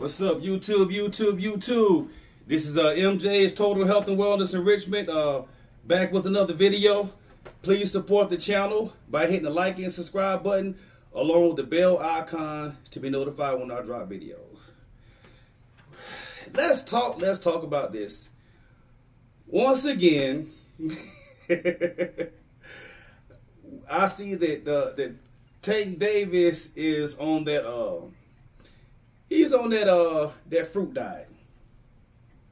What's up, YouTube? This is MJ's Total Health and Wellness Enrichment. Back with another video. Please support the channel by hitting the like and subscribe button, along with the bell icon to be notified when I drop videos. Let's talk about this. Once again, I see that Tank Davis is on that he's on that fruit diet.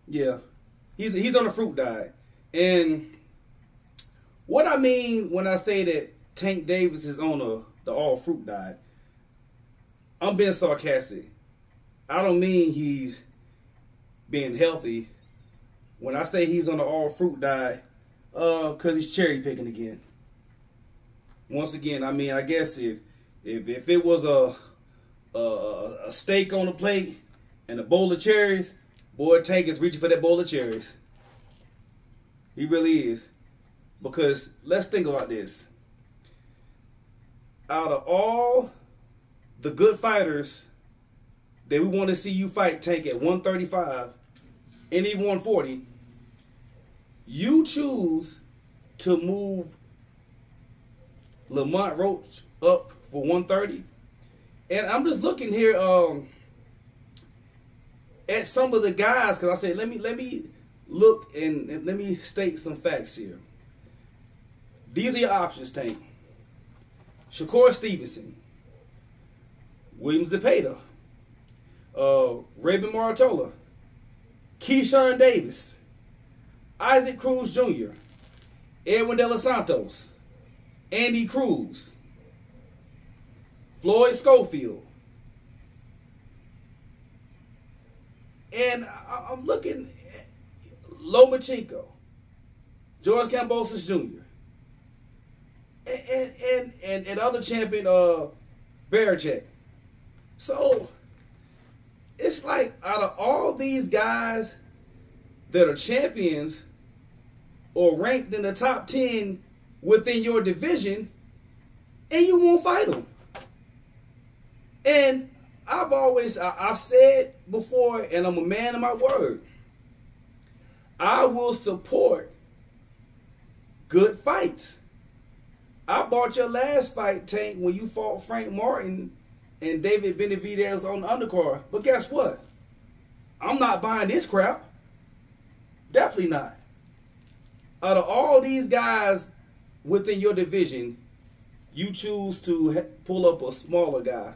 Yeah, he's on a fruit diet. And what I mean when I say that Tank Davis is on the all fruit diet, I'm being sarcastic. I don't mean he's being healthy. When I say he's on the all fruit diet, because he's cherry picking again. Once again, I mean, I guess if it was a steak on the plate and a bowl of cherries, boy, Tank is reaching for that bowl of cherries. He really is. Because let's think about this. Out of all the good fighters that we want to see you fight, Tank, at 135 and even 140, you choose to move Lamont Roach up for 130. And I'm just looking here at some of the guys, because I said let me look and let me state some facts here. These are your options, Tank. Shakur Stevenson, William Zepeda, Raven Maratola, Keyshawn Davis, Isaac Cruz Jr., Edwin De Los Santos, Andy Cruz, Floyd Schofield. And I'm looking at Lomachenko, George Kambosos Jr., and other champion Barajack. So it's like out of all these guys that are champions or ranked in the top 10 within your division, and you won't fight them. And I've said before, and I'm a man of my word, I will support good fights. I bought your last fight, Tank, when you fought Frank Martin and David Benavidez on the undercard. But guess what? I'm not buying this crap. Definitely not. Out of all these guys within your division, you choose to pull up a smaller guy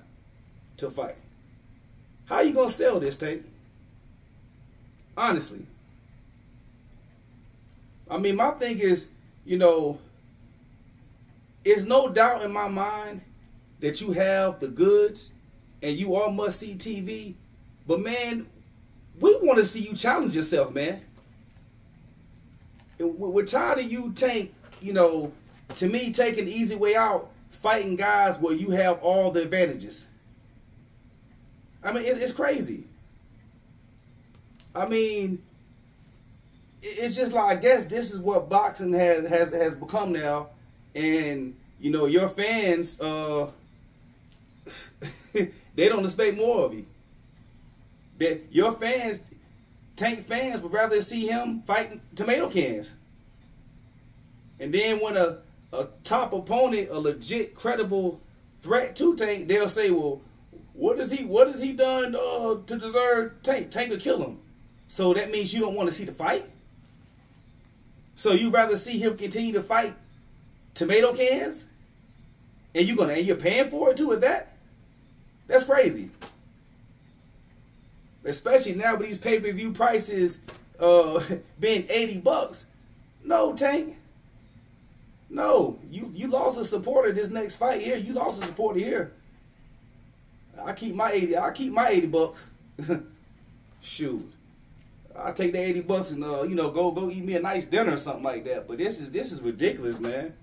to fight. How you gonna sell this, Tank? Honestly. I mean, my thing is, you know, there's no doubt in my mind that you have the goods and you are must-see TV. But, man, we want to see you challenge yourself, man. We're tired of you, Tank, you know, to me, taking the easy way out, fighting guys where you have all the advantages. I mean, it's crazy. I mean, it's just like, I guess this is what boxing has become now. And, you know, your fans, they don't expect more of you. That your fans, Tank fans, would rather see him fighting tomato cans. And then when a top opponent, a legit, credible threat to Tank, they'll say, well, what has he done to deserve Tank? Tank will kill him. So that means you don't want to see the fight? So you'd rather see him continue to fight tomato cans? And you're paying for it too at that? That's crazy. Especially now with these pay-per-view prices being $80. No, Tank. No. You lost a supporter this next fight here. You lost a supporter here. I'll keep my $80. Shoot. I'll take the $80 and you know, go eat me a nice dinner or something like that. But this is ridiculous, man.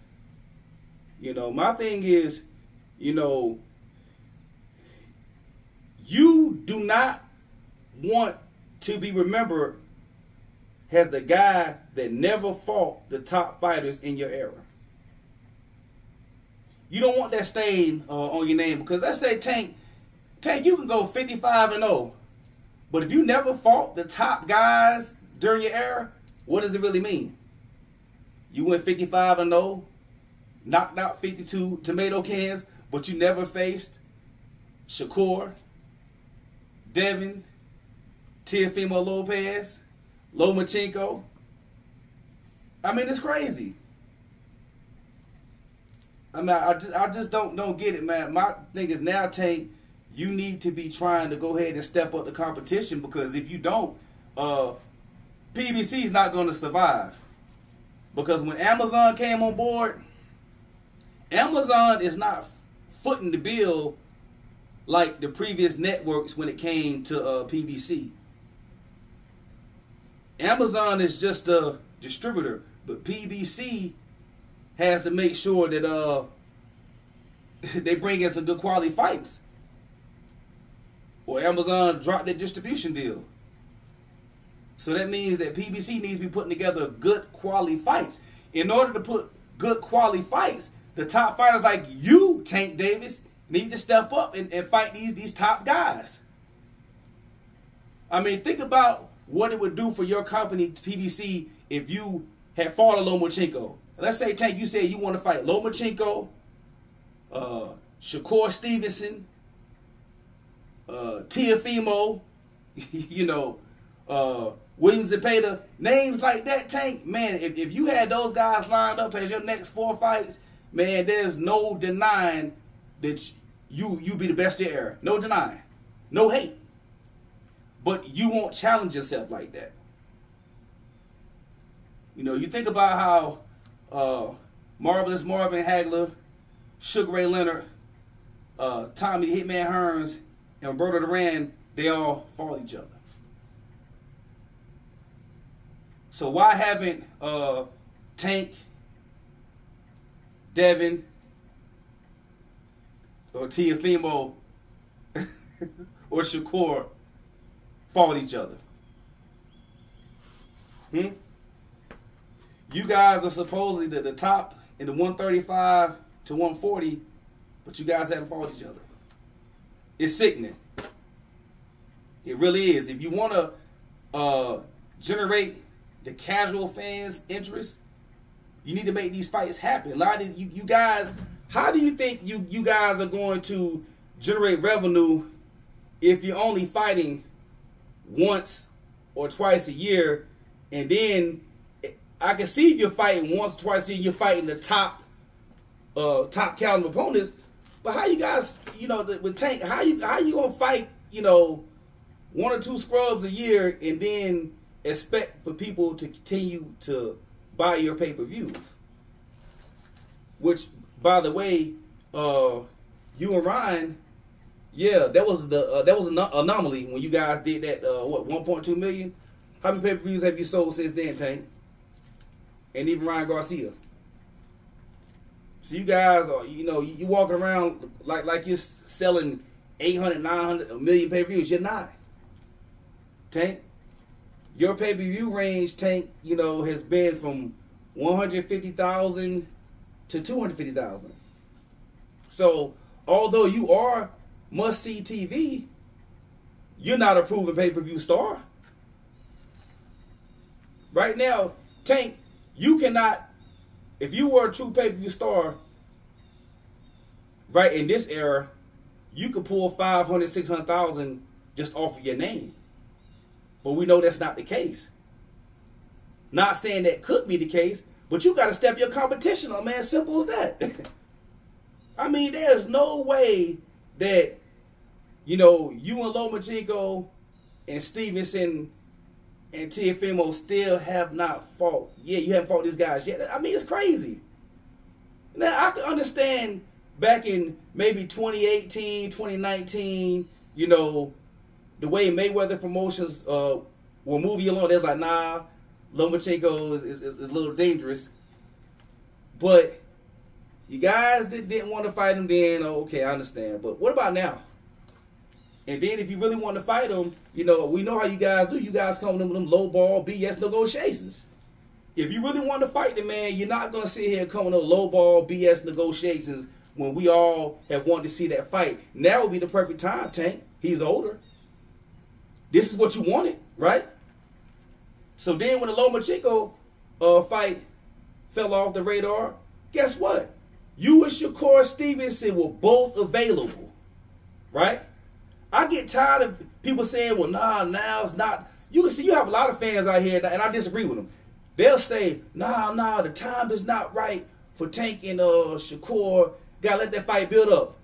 You know, my thing is, you know, you do not want to be remembered as the guy that never fought the top fighters in your era. You don't want that stain on your name, because let's say Tank, you can go 55-0 But if you never fought the top guys during your era, what does it really mean? You went 55-0, knocked out 52 tomato cans, but you never faced Shakur, Devin, Teofimo Lopez, Lomachenko. I mean, it's crazy. I mean, I just don't get it, man. My thing is now, Tank, you need to be trying to go ahead and step up the competition, because if you don't, PBC is not going to survive. Because when Amazon came on board, Amazon is not footing the bill like the previous networks when it came to PBC. Amazon is just a distributor, but PBC has to make sure that they bring in some good quality fights, or Amazon dropped their distribution deal. So that means that PBC needs to be putting together good quality fights. In order to put good quality fights, the top fighters like you, Tank Davis, need to step up and fight these top guys. I mean, think about what it would do for your company, PBC, if you had fought a Lomachenko. Let's say, Tank, you said you want to fight Lomachenko, Shakur Stevenson, Teofimo, you know, William Zepeda, names like that, Tank. Man, if you had those guys lined up as your next 4 fights, man, there's no denying that you be the best of your era. No denying. No hate. But you won't challenge yourself like that. You know, you think about how Marvelous Marvin Hagler, Sugar Ray Leonard, Tommy Hitman Hearns, and Roberto Duran, they all fought each other. So why haven't Tank, Devin, or Teofimo or Shakur fought each other? You guys are supposedly the top in the 135 to 140, but you guys haven't fought each other. It's sickening. It really is. If you want to generate the casual fans' interest, you need to make these fights happen. A lot of you guys, how do you think you guys are going to generate revenue if you're only fighting once or twice a year? And then I can see if you're fighting once or twice a year, you're fighting the top caliber opponents. But how you guys, you know, with Tank, how you gonna fight, you know, 1 or 2 scrubs a year and then expect for people to continue to buy your pay-per-views? Which, by the way, you and Ryan, yeah, that was an anomaly when you guys did that. What, 1.2 million? How many pay-per-views have you sold since then, Tank? And even Ryan Garcia. So you guys are, you know, you walking around like you're selling 800, 900, a million pay-per-views. You're not, Tank. Your pay-per-view range, Tank, you know, has been from 150,000 to 250,000. So although you are must-see TV, you're not a proven pay-per-view star. Right now, Tank, you cannot, if you were a true pay-per-view star, right, in this era, you could pull 500, 600,000 just off of your name. But we know that's not the case. Not saying that could be the case, but you got to step your competition up, man. Simple as that. I mean, there's no way that, you know, you and Lomachenko and Stevenson and Teofimo still have not fought. Yeah, you haven't fought these guys yet. I mean, it's crazy. Now, I can understand back in maybe 2018, 2019, you know, the way Mayweather promotions will move you along. They're like, nah, Lomachenko is a little dangerous. But you guys that didn't want to fight him then, okay, I understand. But what about now? And then if you really want to fight him, you know, we know how you guys do. You guys come with them low ball BS negotiations. If you really want to fight the man, you're not going to sit here coming with low ball BS negotiations when we all have wanted to see that fight. Now would be the perfect time, Tank. He's older. This is what you wanted, right? So then when the Lomachenko fight fell off the radar, guess what? You and Shakur Stevenson were both available, right? I get tired of people saying, well, nah, now it's not. You can see you have a lot of fans out here, and I disagree with them. They'll say, nah, the time is not right for Tank and Shakur. Gotta let that fight build up.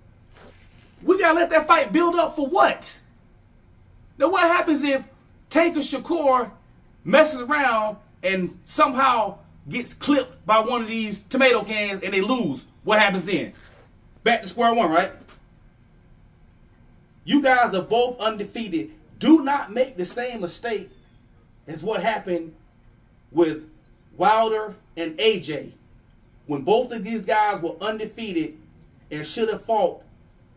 We gotta let that fight build up for what? Now what happens if Tank and Shakur messes around and somehow gets clipped by one of these tomato cans and they lose? What happens then? Back to square one, right? You guys are both undefeated. Do not make the same mistake as what happened with Wilder and AJ. When both of these guys were undefeated and should have fought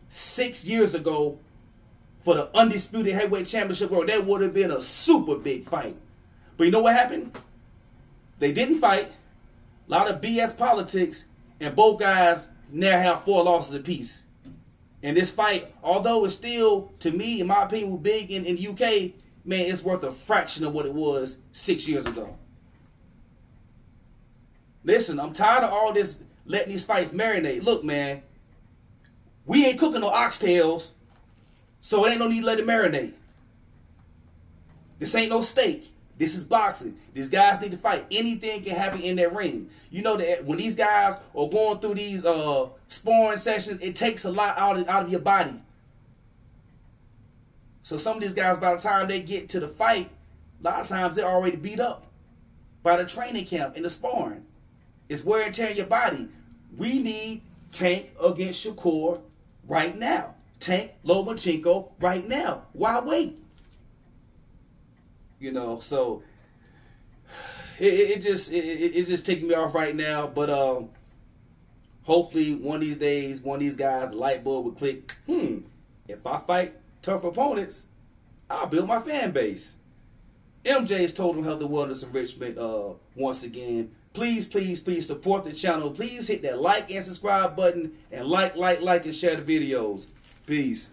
6 years ago for the undisputed heavyweight championship, bro, that would have been a super big fight. But you know what happened? They didn't fight. A lot of BS politics, and both guys now have 4 losses apiece. And this fight, although it's still, to me, in my opinion, big in the UK, man, it's worth a fraction of what it was 6 years ago. Listen, I'm tired of all this letting these fights marinate. Look, man, we ain't cooking no oxtails, so it ain't no need to let it marinate. This ain't no steak. This is boxing. These guys need to fight. Anything can happen in that ring. You know that when these guys are going through these sparring sessions, it takes a lot out of your body. So some of these guys, by the time they get to the fight, a lot of times they're already beat up by the training camp and the sparring. It's wear and tear in your body. We need Tank against Shakur right now. Tank Lomachenko right now. Why wait? You know, so it's just taking me off right now. But hopefully one of these days, one of these guys, the light bulb will click. If I fight tough opponents, I'll build my fan base. MJ's Total Health and Wellness Enrichment once again. Please, please, please support the channel. Please hit that like and subscribe button and like and share the videos. Peace.